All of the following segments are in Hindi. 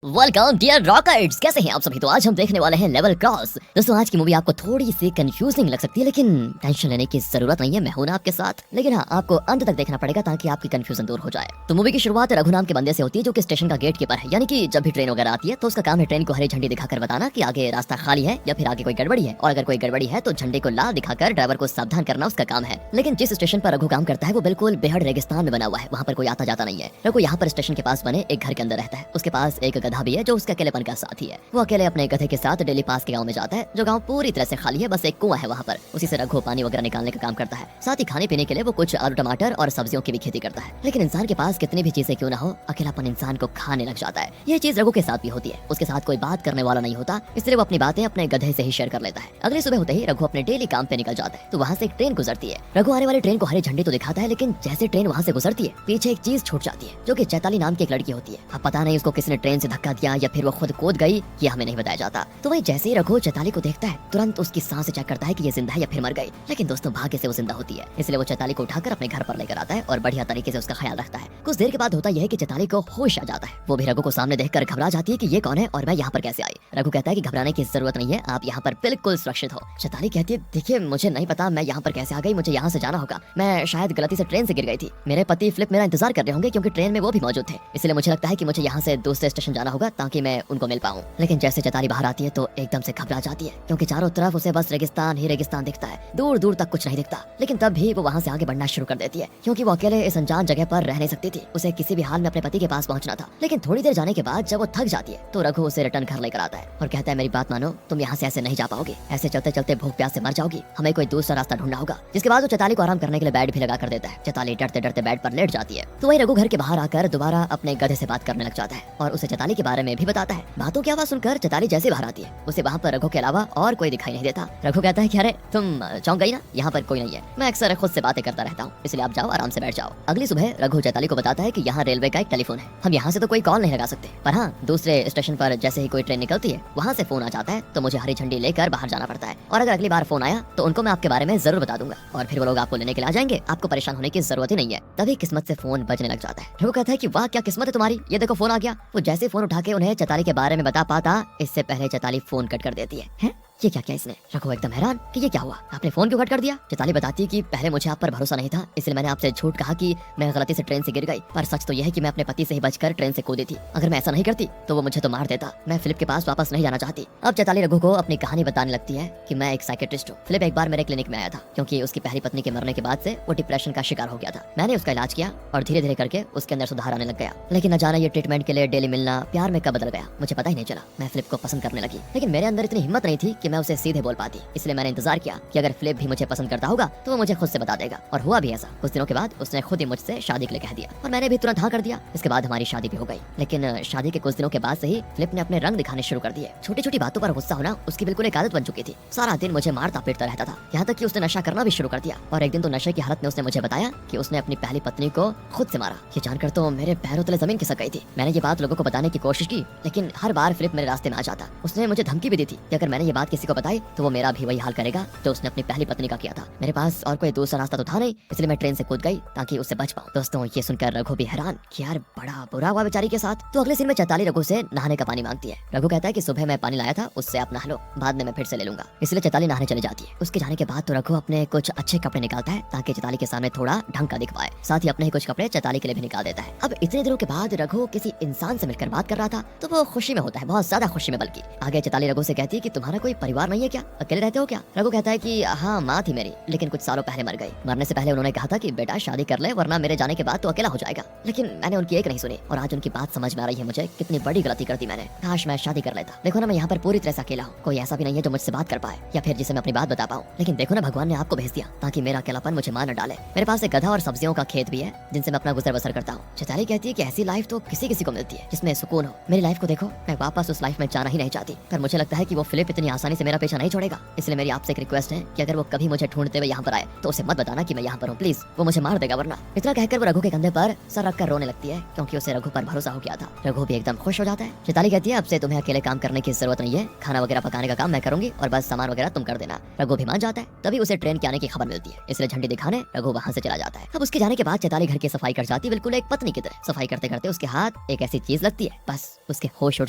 वेलकम डियर रॉकेट्स, कैसे हैं आप सभी। तो आज हम देखने वाले हैं लेवल क्रॉस। दोस्तों आज की मूवी आपको थोड़ी सी कंफ्यूजिंग लग सकती है, लेकिन टेंशन लेने की जरूरत नहीं है, मैं हूं ना आपके साथ। लेकिन हाँ, आपको अंत तक देखना पड़ेगा ताकि आपकी कंफ्यूजन दूर हो जाए। तो मूवी की शुरुआत रघु नाम के बंदे से होती है, जो कि स्टेशन का गेट कीपर है। यानी कि जब भी ट्रेन वगैरह आती है तो उसका काम है ट्रेन को हरी झंडी दिखाकर बताना कि आगे रास्ता खाली है या फिर आगे कोई गड़बड़ी है, और अगर कोई गड़बड़ी है तो झंडे को लाल दिखाकर ड्राइवर को सावधान करना उसका काम है। लेकिन जिस स्टेशन पर रघु काम करता है वो बिल्कुल बेहद रेगिस्तान में बना हुआ है, वहाँ पर कोई आता जाता नहीं है। रघु यहाँ पर स्टेशन के पास बने एक घर के अंदर रहता है। उसके पास एक गधा भी है जो उसका अकेलेपन का साथी है। वो अकेले अपने गधे के साथ डेली पास के गांव में जाता है, जो गांव पूरी तरह से खाली है, बस एक कुआं है वहाँ पर। उसी से रघु पानी वगैरह निकालने का काम करता है। साथ ही खाने पीने के लिए वो कुछ आलू टमाटर और सब्जियों की भी खेती करता है। लेकिन इंसान के पास कितनी भी चीजें क्यों ना हो, अकेलापन इंसान को खाने लग जाता है। ये चीज रघु के साथ भी होती है। उसके साथ कोई बात करने वाला नहीं होता, इसलिए वो अपनी बातें अपने गधे से ही शेयर कर लेता है। अगली सुबह होते ही रघु अपने डेली काम पे निकल जाता है, तो वहाँ से एक ट्रेन गुजरती है। रघु आने वाली ट्रेन को हरी झंडी तो दिखाता है, लेकिन जैसे ट्रेन वहाँ से गुजरती है पीछे एक चीज छूट जाती है, जो कि चैताली नाम की एक लड़की होती है। अब पता नहीं उसको किसने ट्रेन से धक्का दिया या फिर वो खुद कूद गई, ये हमें नहीं बताया जाता। तो वही जैसे ही रघु चैताली को देखता है तुरंत उसकी सांस चेक करता है कि ये जिंदा है या फिर मर गई। लेकिन दोस्तों भाग्य से वो जिंदा होती है, इसलिए वो चैताली को उठाकर अपने घर पर लेकर आता है और बढ़िया तरीके से उसका ख्याल रखता है। कुछ देर के बाद होता यह है कि चैताली को होश आ जाता है। वो भी रघु को सामने देखकर घबरा जाती है कि ये कौन है और मैं यहाँ पर कैसे आई। रघु कहता है कि घबराने की जरूरत नहीं है, आप यहाँ पर बिल्कुल सुरक्षित हो। चैताली कहती है देखिए मुझे नहीं पता मैं यहाँ पर कैसे आ गई, मुझे यहाँ से जाना होगा, मैं शायद गलती से ट्रेन से गिर गई थी। मेरे पति फ्लिप मेरा इंतजार कर रहे होंगे क्योंकि ट्रेन में वो भी मौजूद थे, इसलिए मुझे लगता है कि मुझे यहाँ से दूसरे स्टेशन जाना होगा ताकि मैं उनको मिल पाऊँ। लेकिन जैसे चैताली बाहर आती है तो एकदम से घबरा जाती है, क्योंकि चारों तरफ उसे बस रेगिस्तान ही रेगिस्तान दिखता है, दूर दूर तक कुछ नहीं दिखता। लेकिन तब भी वो वहाँ से आगे बढ़ना शुरू कर देती है, क्योंकि वो अकेले इस अनजान जगह पर रह नहीं सकती थी। उसे किसी भी हाल में अपने पति के पास पहुंचना था। लेकिन थोड़ी देर जाने के बाद जब वो थक जाती है तो रघु उसे रिटर्न घर लेकर आता है और कहता है मेरी बात मानो, तुम यहाँ से ऐसे नहीं जा पाओगे, ऐसे चलते चलते भूख प्यास से मर जाओगी, हमें कोई दूसरा रास्ता ढूंढना होगा। जिसके बाद वो चैताली को आराम करने के लिए बेड भी लगा कर देता है। चैताली डरते डरते बेड पर लेट जाती है। तो वही रघु घर के बाहर आकर दोबारा अपने गधे से बात करने लग जाता है और उसे चैताली के बारे में भी बताता है। बातों की आवाज सुनकर चैताली जैसे बाहर आती है उसे वहाँ पर रघु के अलावा और कोई दिखाई नहीं देता। रघु कहता है कि अरे तुम चौंक गई ना, यहाँ पर कोई नहीं है, मैं अक्सर खुद से बातें करता रहता हूँ, इसलिए आप जाओ आराम से बैठ जाओ। अगली सुबह रघु चैताली को बताता है कि यहाँ रेलवे का एक टेलीफोन है, हम यहाँ से तो कोई कॉल नहीं लगा सकते, पर हाँ दूसरे स्टेशन पर जैसे ही कोई ट्रेन निकलती है वहाँ से फोन आ जाता है, तो मुझे हरी झंडी लेकर बाहर जाना पड़ता है। और अगर अगली बार फोन आया तो उनको मैं आपके बारे में जरूर बता दूंगा और फिर वो लोग आपको लेने के लिए आ जाएंगे, आपको परेशान होने की जरूरत ही नहीं है। तभी किस्मत से फोन बजने लग जाता है। रघु कहता है कि वाह क्या किस्मत है तुम्हारी, ये देखो फोन आ गया। वो जैसे फोन उठा के उन्हें चैताली के बारे में बता पाता, इससे पहले चैताली फोन कट कर देती है। ये क्या किया इसने? रघु एकदम हैरान कि ये क्या हुआ, आपने फोन क्यों कट कर दिया? चैताली बताती है कि पहले मुझे आप पर भरोसा नहीं था, इसलिए मैंने आपसे झूठ कहा कि मैं गलती से ट्रेन से गिर गई, पर सच तो यह है कि मैं अपने पति से ही बचकर ट्रेन से कूदी थी। अगर मैं ऐसा नहीं करती तो वो मुझे तो मार देता। मैं फिलिप के पास वापस नहीं जाना चाहती। अब चैताली रघु को अपनी कहानी बताने लगती है कि मैं एक साइकेट्रिस्ट हूँ। फिलिप एक बार मेरे क्लिनिक में आया था, क्योंकि उसकी पहली पत्नी के मरने के बाद से वो डिप्रेशन का शिकार हो गया था। मैंने उसका इलाज किया और धीरे धीरे करके उसके अंदर सुधार आने लग गया। लेकिन न जाना ये ट्रीटमेंट के लिए डेली मिलना प्यार में कब बदल गया, मुझे पता ही नहीं चला। मैं फिलिप को पसंद करने लगी, लेकिन मेरे अंदर इतनी हिम्मत नहीं थी कि मैं उसे सीधे बोल पाती। इसलिए मैंने इंतजार किया कि अगर फिलिप भी मुझे पसंद करता होगा तो वो मुझे खुद से बता देगा, और हुआ भी ऐसा। कुछ दिनों के बाद उसने खुद ही मुझसे शादी के लिए कह दिया और मैंने भी तुरंत हाँ कर दिया। इसके बाद हमारी शादी भी हो गई। लेकिन शादी के कुछ दिनों के बाद से ही फिलिप ने अपने रंग दिखाने शुरू कर दिए। छोटी छोटी बातों पर गुस्सा होना उसकी बिल्कुल एक आदत बन चुकी थी। सारा दिन मुझे मारता पीटता रहता था, यहाँ तक कि उसने नशा करना भी शुरू कर दिया। और एक दिन तो नशे की हालत में उसने मुझे बताया कि उसने अपनी पहली पत्नी को खुद से मारा। ये जानकर तो मेरे पैरों तले जमीन खिसक गई थी। मैंने ये बात लोगों को बताने की कोशिश की, लेकिन हर बार फिलिप मेरे रास्ते में आ जाता। उसने मुझे धमकी भी दी थी कि अगर मैंने ये बात किसी को बताई तो वो मेरा भी वही हाल करेगा जो उसने अपनी पहली पत्नी का किया था। मेरे पास और कोई दूसरा रास्ता तो था नहीं, इसलिए मैं ट्रेन से कूद गई ताकि उससे बच पाऊं। दोस्तों ये सुनकर रघु भी हैरान कि यार बड़ा बुरा हुआ बेचारी के साथ। तो अगले दिन में चैताली रघु से नहाने का पानी मांगती है। रघु कहता है कि सुबह मैं पानी लाया था, उससे आप नहा लो, बाद में मैं फिर से ले लूंगा। इसलिए चैताली नहाने चली जाती है। उसके जाने के बाद तो रघु अपने कुछ अच्छे कपड़े निकालता है ताकि चैताली के सामने थोड़ा ढंग का दिख पाए। साथ ही अपने ही कुछ कपड़े चैताली के लिए भी निकाल देता है। अब इतने दिनों के बाद रघु किसी इंसान से मिलकर बात कर रहा था, तो वो खुशी में होता है, बहुत ज्यादा खुशी में। बल्कि आगे चैताली रघु से कहती है कि तुम्हारा कोई परिवार नहीं है क्या, अकेले रहते हो क्या? रघु कहता है कि हाँ माँ थी मेरी, लेकिन कुछ सालों पहले मर गई। मरने से पहले उन्होंने कहा था कि बेटा शादी कर ले, वरना मेरे जाने के बाद तो अकेला हो जाएगा। लेकिन मैंने उनकी एक नहीं सुनी और आज उनकी बात समझ में आ रही है मुझे कितनी बड़ी गलती कर दी मैंने। काश मैं शादी कर लेता। देखो ना मैं यहाँ पर पूरी तरह से अकेला हूँ, कोई ऐसा भी नहीं है जो मुझसे बात कर पाए या फिर जिसे मैं अपनी बात बता पाऊँ। लेकिन देखो ना भगवान ने आपको भेज दिया ताकि मेरा अकेलापन मुझे मार न डाले। मेरे पास एक गधा और सब्जियों का खेत भी है जिनसे मैं अपना गुजर बसर करता हूँ। चैताली कहती है कि ऐसी लाइफ तो किसी किसी को मिलती है जिसमें सुकून हो। मेरी लाइफ को देखो, मैं वापस उस लाइफ में जाना ही नहीं चाहती, पर मुझे लगता है कि वो फिलिप इतनी आसानी आसानी से मेरा पीछा नहीं छोड़ेगा। इसलिए मेरी आपसे एक रिक्वेस्ट है कि अगर वो कभी मुझे ढूंढते हुए यहाँ पर आए तो उसे मत बताना कि मैं यहाँ पर हूँ, प्लीज, वो मुझे मार देगा वरना। इतना कहकर वो रघु के कंधे पर सर रखकर रोने लगती है क्योंकि उसे रघु पर भरोसा हो गया था। रघु भी एकदम खुश हो जाता है। चैताली कहती है अब से तुम्हें अकेले काम करने की जरूरत नहीं है, खाना वगैरह पकाने का काम मैं करूंगी और बस सामान वगैरह तुम कर देना। रघु भी मान जाता है। तभी उसे ट्रेन के आने की खबर मिलती है, इसलिए झंडी दिखाने रघु वहाँ से चला जाता है। अब उसके जाने के बाद चैताली घर की सफाई कर जाती है, बिल्कुल एक पत्नी की तरह। सफाई करते करते उसके हाथ एक ऐसी चीज लगती है, बस उसके होश उड़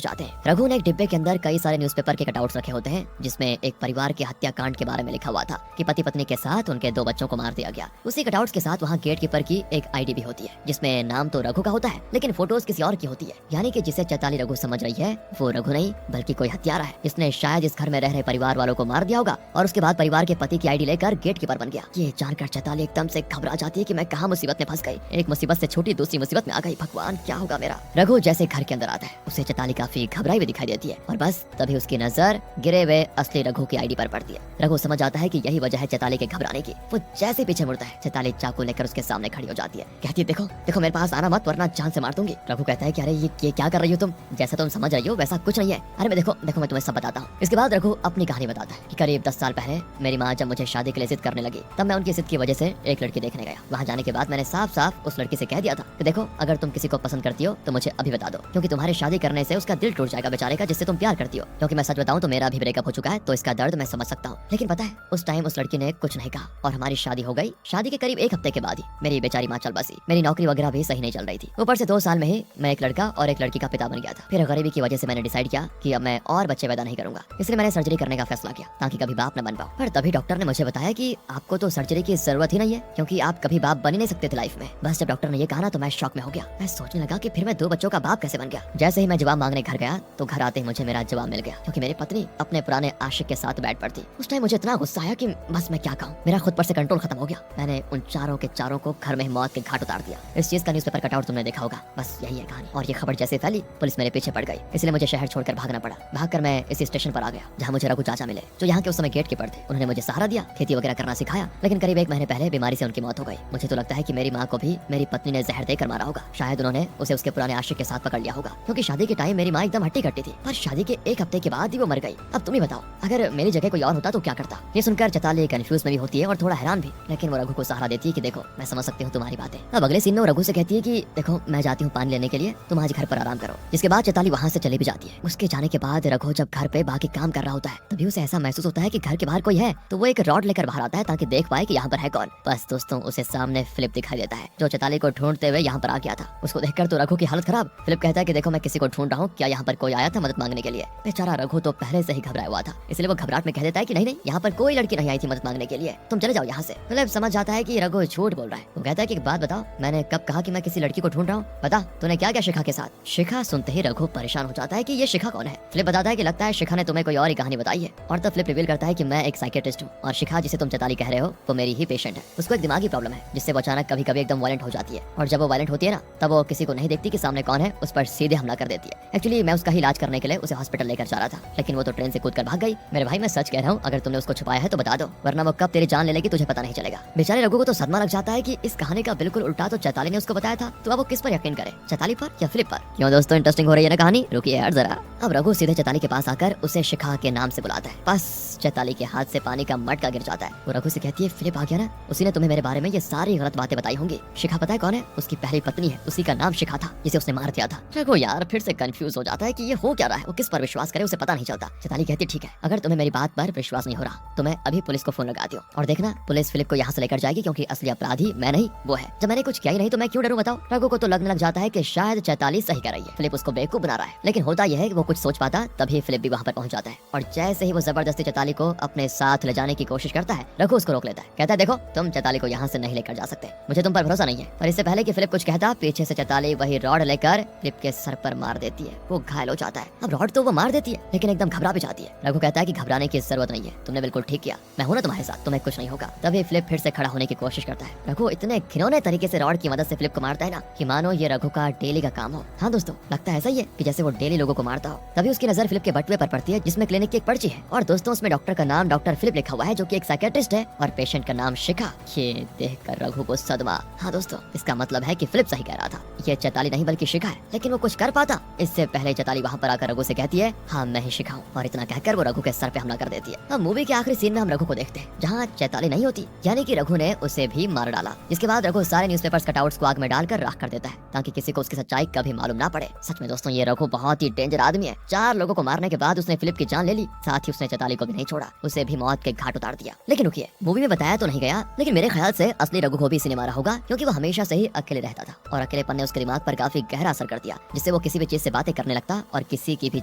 जाते हैं। रघु ने एक डिब्बे के अंदर कई सारे न्यूज़पेपर के कटआउट्स रखे होते हैं जिसमें एक परिवार के हत्याकांड के बारे में लिखा हुआ था कि पति पत्नी के साथ उनके 2 बच्चों को मार दिया गया। उसी कटआउट्स के साथ वहाँ गेट कीपर की एक आईडी भी होती है जिसमें नाम तो रघु का होता है लेकिन फोटोज किसी और की होती है। यानी कि जिसे चैताली रघु समझ रही है वो रघु नहीं बल्कि कोई हत्यारा है जिसने शायद इस घर में रह रहे परिवार वालों को मार दिया होगा और उसके बाद परिवार के पति की आईडी लेकर गेट कीपर बन गया। ये जानकर चैताली एकदम से घबरा जाती है कि मैं कहाँ मुसीबत में फंस गई। एक मुसीबत से छोटी दूसरी मुसीबत में आ गई, भगवान क्या होगा मेरा। रघु जैसे घर के अंदर आता है उसे चैताली काफी घबराई हुई दिखाई देती है और बस तभी उसकी नजर गिरे हुए असली रघु की आईडी पर पड़ती है। रघु समझ आता है कि यही वजह है चैताली के घबराने की। वो जैसे पीछे मुड़ता है चैताली चाकू लेकर उसके सामने खड़ी हो जाती है, कहती है देखो देखो मेरे पास आना मत वरना जान से मार दूंगी। रघु कहता है कि अरे ये क्या कर रही हो तुम, जैसा तुम समझ रही हो वैसा कुछ नहीं है। अरे मैं देखो मैं तुम्हें सब बताता हूँ। इसके बाद रघु अपनी कहानी बताता है कि करीब 10 साल पहले मेरी माँ जब मुझे शादी के लिए जिद करने लगी तब मैं उनकी जिद की वजह से एक लड़की देखने गया। वहाँ जाने के बाद मैंने साफ साफ उस लड़की से कह दिया था कि देखो अगर तुम किसी को पसंद करती हो तो मुझे अभी बता दो क्योंकि तुम्हारी शादी करने से उसका दिल टूट जाएगा बेचारे का जिससे तुम प्यार करती हो। क्योंकि मैं सच बताऊं तो मेरा भी ब्रेकअप हो चुका है तो इसका दर्द मैं समझ सकता हूँ। लेकिन पता है उस टाइम उस लड़की ने कुछ नहीं कहा और हमारी शादी हो गई। शादी के करीब 1 हफ्ते के बाद ही मेरी बेचारी माँ चल बसी। मेरी नौकरी वगैरह भी सही नहीं चल रही थी। ऊपर से 2 साल में ही मैं एक लड़का और एक लड़की का पिता बन गया था। फिर गरीबी की वजह से मैंने डिसाइड किया कि अब मैं और बच्चे पैदा नहीं करूंगा, इसलिए मैंने सर्जरी करने का फैसला किया ताकि कभी बाप न बन पाऊं। पर तभी डॉक्टर ने मुझे बताया कि आपको तो सर्जरी की जरूरत ही नहीं है क्योंकि आप कभी बाप बन ही नहीं सकते थे लाइफ में। बस जब डॉक्टर ने ये कहा ना तो मैं शॉक में हो गया। मैं सोचने लगा कि फिर मैं 2 बच्चों का बाप कैसे बन गया। जैसे ही मैं जवाब मांगने घर गया तो घर आते ही मुझे मेरा जवाब मिल गया क्योंकि मेरी पत्नी अपने पुराने आशिक के साथ बेड पर थी। उस टाइम मुझे इतना गुस्सा आया कि बस मैं क्या कहूँ, मेरा खुद पर से कंट्रोल खत्म हो गया। मैंने उन चारों के चारों को घर में मौत के घाट उतार दिया। इस चीज का न्यूज़पेपर कटआउट तुमने देखा होगा, बस यही है कहानी। और ये खबर जैसे फैली पुलिस मेरे पीछे पड़ गई, इसलिए मुझे शहर छोड़कर भागना पड़ा। भागकर मैं इसी स्टेशन पर आ गया जहाँ मुझे रघु चाचा मिले जो यहाँ के उस समय गेट कीपर थे। उन्होंने मुझे सहारा दिया, खेती वगैरह करना सिखाया। लेकिन करीब 1 महीने पहले बीमारी से उनकी मौत हो गई। मुझे तो लगता है कि मेरी माँ को भी मेरी पत्नी ने जहर देकर मारा होगा। शायद उन्होंने उसे उसके पुराने आशिक के साथ पकड़ लिया होगा क्योंकि शादी के टाइम मेरी माँ एकदम हट्टी कट्टी थी पर शादी के 1 हफ्ते के बाद ही वो मर गई। अब तुम ही बताओ अगर मेरी जगह कोई और होता तो क्या करता। ये सुनकर चैताली कंफ्यूज में भी होती है और थोड़ा हैरान भी, लेकिन वो रघु को सहारा देती है कि देखो मैं समझ सकती हूँ तुम्हारी बातें। अब अगले सीन में वो रघु से कहती है कि देखो मैं जाती हूँ पानी लेने के लिए, तुम आज घर पर आराम करो। जिसके बाद चैताली वहाँ से चली भी जाती है। उसके जाने के बाद रघु जब घर पे बाकी काम कर रहा होता है तभी उसे ऐसा महसूस होता है कि घर के बाहर कोई है तो वो एक रॉड लेकर बाहर आता है ताकि देख पाए कि यहाँ पर है कौन। बस दोस्तों उसे सामने फिलिप दिखाई देता है जो चैताली को ढूंढते हुए यहाँ पर आ गया था। उसको देखकर तो रघु की हालत खराब। फिलिप कहता है कि देखो मैं किसी को ढूंढ रहा हूँ, क्या यहाँ पर कोई आया था मदद मांगने के लिए। बेचारा रघु तो पहले से ही घबराया हुआ था इसलिए वो घबराहट में कह देता है कि नहीं नहीं यहाँ पर कोई लड़की नहीं आई थी मदद मांगने के लिए, तुम चले जाओ यहाँ से। फिलिप समझ जाता है कि रघु झूठ बोल रहा है। वो कहता है कि बात बताओ मैंने कब कहा कि मैं किसी लड़की को ढूंढ रहा हूँ, बता तूने क्या क्या शिखा के साथ। शिखा सुनते ही रघु परेशान हो जाता है कि ये शिखा कौन है। फिलिप बताता है कि लगता है शिखा ने तुम्हें कोई और ही कहानी बताई है। और तब फिलिप रिवील करता है कि मैं एक साइकियाट्रिस्ट हूँ और शिखा जिसे तुम चैताली कह रहे हो वो मेरी ही पेशेंट है। उसको एक दिमागी प्रॉब्लम है जिससे वो अचानक कभी कभी एकदम वायलेंट हो जाती है और जब वो वायलेंट होती है ना तब वो किसी को नहीं देखती कि सामने कौन है, उस पर सीधे हमला कर देती है। एक्चुअली मैं उसका ही इलाज करने के लिए उसे हॉस्पिटल लेकर जा रहा था लेकिन वो तो ट्रेन से कूद कर भाग गई। मेरे भाई मैं सच कह रहा हूँ, अगर तुमने उसको छुपाया है तो बता दो वरना वो कब तेरी जान ले लेगी तुझे पता नहीं चलेगा। बेचारे रघु को तो सदमा लग जाता है कि इस कहानी का बिल्कुल उल्टा तो चैताली ने उसको बताया था, तो अब वो किस पर यकीन करे, चैताली पर या फिलिप पर। क्यों दोस्तों इंटरेस्टिंग हो रही है ना कहानी, रुकिए यार जरा। अब रघु सीधे चैताली के पास आकर उसे शिखा के नाम से बुलाता है। बस चैताली के हाथ से पानी का मटका गिर जाता है। वो रघु से कहती है फिलिप आ गया ना, उसी ने तुम्हें मेरे बारे में ये सारी गलत बातें बताई होंगी। शिखा पता है कौन है, उसकी पहली पत्नी है, उसी का नाम शिखा था जिसे उसने मार दिया था। रघु यार फिर से कंफ्यूज हो जाता है कि ये हो क्या रहा है, वो किस पर विश्वास करे उसे पता नहीं चलता। चैताली कहती है ठीक है अगर तुम्हें मेरी बात पर विश्वास नहीं हो रहा तो मैं अभी पुलिस को फोन लगा दियो और देखना पुलिस फिलिप को यहाँ से लेकर जाएगी क्योंकि असली अपराधी मैं नहीं वो है। जब मैंने कुछ किया ही नहीं तो मैं क्यों डरूं बताओ। रघु को तो लगने लग जाता है कि शायद चैताली सही कर रही है, फिलिप उसको बेवकूफ बना रहा है। लेकिन होता यह है कि वो कुछ सोच पाता तभी फिलिप भी वहाँ पर पहुंच जाता है और जैसे ही वो जबरदस्ती चैताली को अपने साथ ले जाने की कोशिश करता है रघु उसको रोक लेता है। कहता है देखो तुम चैताली को यहाँ से नहीं लेकर जा सकते, मुझे तुम पर भरोसा नहीं है। पर इससे पहले कि फिलिप कुछ कहता पीछे से चैताली वही रॉड लेकर फिलिप के सर पर मार देती है। वो घायल हो जाता है। अब रॉड तो वो मार देती है लेकिन एकदम घबरा भी जाती है। रघु कहता है कि घबराने की जरूरत नहीं है, तुमने बिल्कुल ठीक किया, मैं हूं ना तुम्हारे साथ, तुम्हें कुछ नहीं होगा। तभी फिलिप फिर से खड़ा होने की कोशिश करता है। रघु इतने घिनौने तरीके से रॉड की मदद से फिलिप को मारता है ना कि मानो ये रघु का डेली का काम हो। हाँ दोस्तों लगता है ऐसा ही है कि जैसे वो डेली लोगों को मारता हो। हो। तभी उसकी नजर फिलिप के बटुए पर पड़ती है जिसमें क्लिनिक की एक पर्ची है और दोस्तों उसमें डॉक्टर का नाम डॉक्टर फिलिप लिखा हुआ है जो कि एक साइकियाट्रिस्ट है और पेशेंट का नाम शिखा। ये देखकर रघु को सदमा। हाँ दोस्तों, इसका मतलब है कि फिलिप सही कह रहा था, ये चैताली नहीं बल्कि शिखा है। लेकिन वो कुछ कर पाता इससे पहले चैताली वहाँ पर आकर रघु से कहती है हाँ मैं ही शिखा हूँ, और इतना कहकर वो रघु के सर पे हमला कर देती है। अब मूवी के आखिरी सीन में हम रघु को देखते हैं जहाँ चैताली नहीं होती, यानी कि रघु ने उसे भी मार डाला। जिसके बाद रघु सारे न्यूज़पेपर्स कटआउट्स को आग में डालकर राख कर देता है ताकि किसी को उसकी सच्चाई कभी मालूम ना पड़े। सच में दोस्तों ये रघु बहुत ही डेंजर आदमी है। 4 लोगों को मारने के बाद उसने फिलिप की जान ले ली, साथ ही उसने चैताली को भी नहीं छोड़ा, उसे भी मौत के घाट उतार दिया। लेकिन रुकिए, मूवी में बताया तो नहीं गया, लेकिन मेरे ख्याल से असली रघु को भी इसी ने मारा होगा क्योंकि वो हमेशा से ही अकेले रहता था और अकेलेपन ने उसके दिमाग पर काफी गहरा असर कर दिया, जिससे वो किसी भी चीज से बातें करने लगता और किसी की भी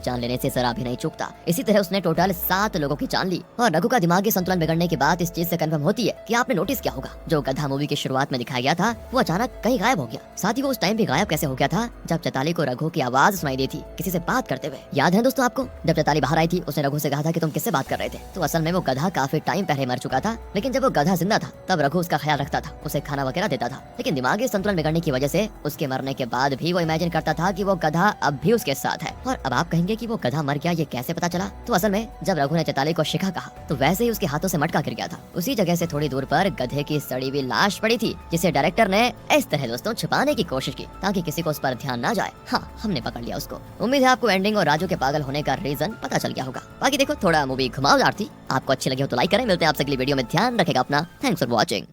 जान लेने से जरा भी नहीं चूकता। इसी तरह उसने टोटल 7 लोगों की जान ली। और रघु का दिमागी संतुलन बिगड़ने की बात इस चीज से कंफर्म होती है कि आपने नोटिस किया होगा जो गधा मूवी की शुरुआत में दिखाया गया था वो अचानक कहीं गायब हो गया। साथ ही वो उस टाइम भी गायब कैसे हो गया था जब चैताली को रघु की आवाज सुनाई दी थी किसी से बात करते हुए। याद है दोस्तों आपको, जब चैताली बाहर आई थी उसने रघु से कहा था कि तुम किससे बात कर रहे थे, तो असल में वो गधा काफी टाइम पहले मर चुका था। लेकिन जब वो गधा जिंदा था तब रघु उसका ख्याल रखता था, उसे खाना वगैरह देता था। लेकिन दिमागी संतुलन बिगड़ने की वजह से उसके मरने के बाद भी वो इमेजिन करता था कि वो गधा अब भी उसके साथ है। और अब आप कहेंगे कि वो गधा मर गया, ये कैसे पता चला? तो असल में जब रघु ने चैताली को शिखा कहा तो वैसे ही उसके हाथों से मटका गिर गया था। उसी जगह से थोड़ी दूर पर गधे की सड़ी हुई लाश पड़ी थी जिसे डायरेक्टर ने इस तरह दोस्तों छुपाने की कोशिश की ताकि किसी को उस पर ध्यान ना जाए। हाँ, हमने पकड़ लिया उसको। उम्मीद है आपको एंडिंग और राजू के पागल होने का रीजन पता चल गया होगा। बाकी देखो, थोड़ा मूवी घुमावदार थी, आपको अच्छी लगी हो तो लाइक करें। मिलते हैं आपसे अगली वीडियो में, ध्यान रखेगा अपना। Thanks for watching.